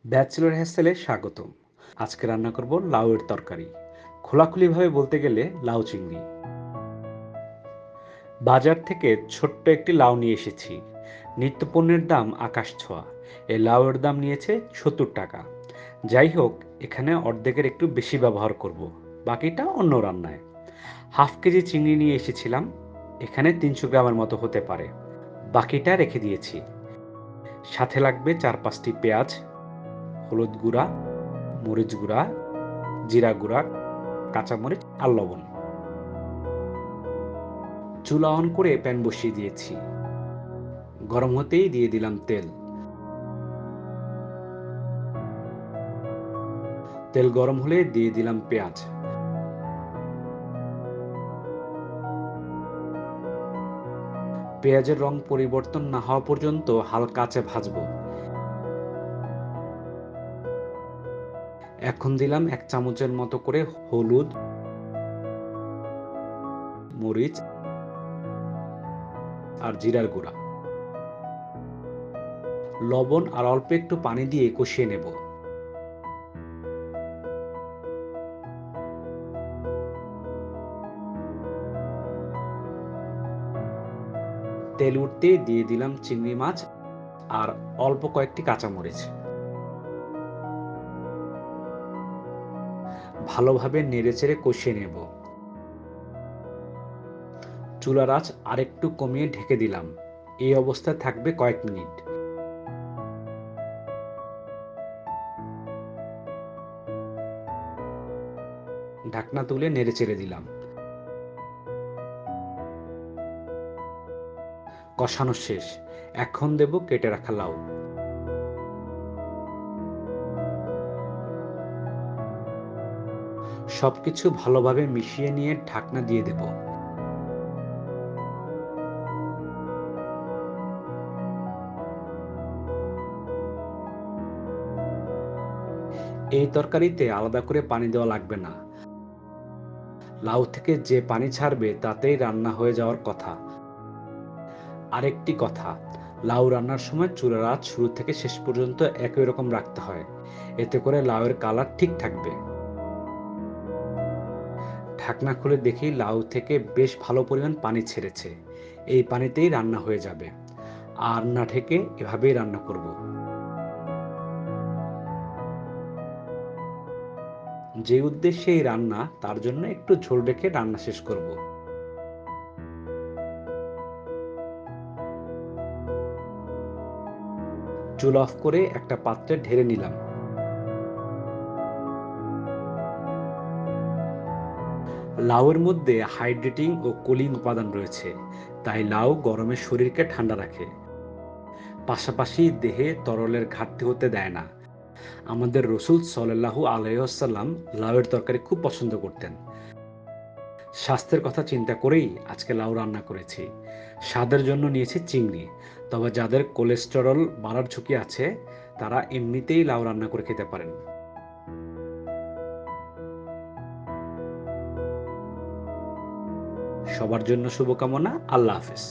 Bachelor হ্যাসেলে স্বাগতম। আজকে রান্না করব লাউয়ের তরকারি। খোলাখুলিভাবে বলতে গেলে লাউ চিংড়ি। বাজার থেকে ছোট্ট একটি লাউ নিয়ে এসেছি। নিত্যপণ্যের দাম আকাশ ছোঁয়া। এই লাউয়ের দাম নিয়েছে ৭০ টাকা। যাই হোক, এখানে অর্ধেকের একটু বেশি ব্যবহার করব, বাকিটা অন্য রান্নায়। হাফ কেজি চিংড়ি নিয়ে এসেছিলাম, এখানে ৩০০ গ্রামের মতো হতে পারে। বাকিটা রেখে দিয়েছি। সাথে লাগবে ৪-৫টি পেঁয়াজ, হলুদ গুঁড়া, মরিচ গুঁড়া, জিরা গুঁড়া, কাঁচামরিচ আর লবণ। চুলা অন করে প্যান বসিয়ে দিয়েছি। গরম হতেই দিয়ে দিলাম তেল। তেল গরম হলে দিয়ে দিলাম পেঁয়াজ। পেঁয়াজের রং পরিবর্তন না হওয়া পর্যন্ত হালকা আঁচে ভাজবো। এখন দিলাম ১ চামচের মতো করে হলুদ, মরিচ আর জিরার গুঁড়া। লবণ আর অল্প একটু পানি দিয়ে কষিয়ে নেব। তেল উঠতেই দিয়ে দিলাম চিংড়ি মাছ আর অল্প কয়েকটি কাঁচামরিচ। ভালোভাবে নেড়েচেড়ে কষিয়ে নেব। চুলার আঁচ আরেকটু কমিয়ে ঢেকে দিলাম। এই অবস্থায় থাকবে কয়েক মিনিট। ঢাকনা তুলে নেড়েচেড়ে দিলাম। কষানো শেষ। এখন দেব কেটে রাখা লাউ। সবকিছু ভালোভাবে মিশিয়ে নিয়ে ঢাকনা দিয়ে দেব। এই তরকারিতে আলাদা করে পানি দেওয়া লাগবে না। লাউ থেকে যে পানি ছাড়বে তাতেই রান্না হয়ে যাওয়ার কথা। আরেকটি কথা, লাউ রান্নার সময় চুলার আঁচ শুরু থেকে শেষ পর্যন্ত একই রকম রাখতে হয়। এতে করে লাউয়ের কালার ঠিক থাকবে। ঢাকনা খুলে দেখি লাউ থেকে বেশ ভালো পরিমাণ পানি ছেড়েছে। এই পানিতেই রান্না হয়ে যাবে। আর না ঢেকে এভাবেই রান্না করব। যে উদ্দেশ্যে এই রান্না, তার জন্য একটু ঝোল রেখে রান্না শেষ করব। চুলা অফ করে একটা পাত্রে ঢেলে নিলাম। লাউয়ের মধ্যে হাইড্রেটিং ও কুলিং উপাদান রয়েছে, তাই লাউ গরমে শরীরকে ঠান্ডা রাখে। পাশাপাশি দেহে তরলের ঘাটতি হতে দেয় না। আমাদের রসুল সাল্লাল্লাহু আলাইহি ওয়াসাল্লাম লাউয়ের তরকারি খুব পছন্দ করতেন। স্বাস্থ্যের কথা চিন্তা করেই আজকে লাউ রান্না করেছি। স্বাদের জন্য নিয়েছি চিংড়ি। তবে যাদের কোলেস্টেরল বাড়ার ঝুঁকি আছে, তারা এমনিতেই লাউ রান্না করে খেতে পারেন। সবার জন্য শুভকামনা। আল্লাহ হাফেজ।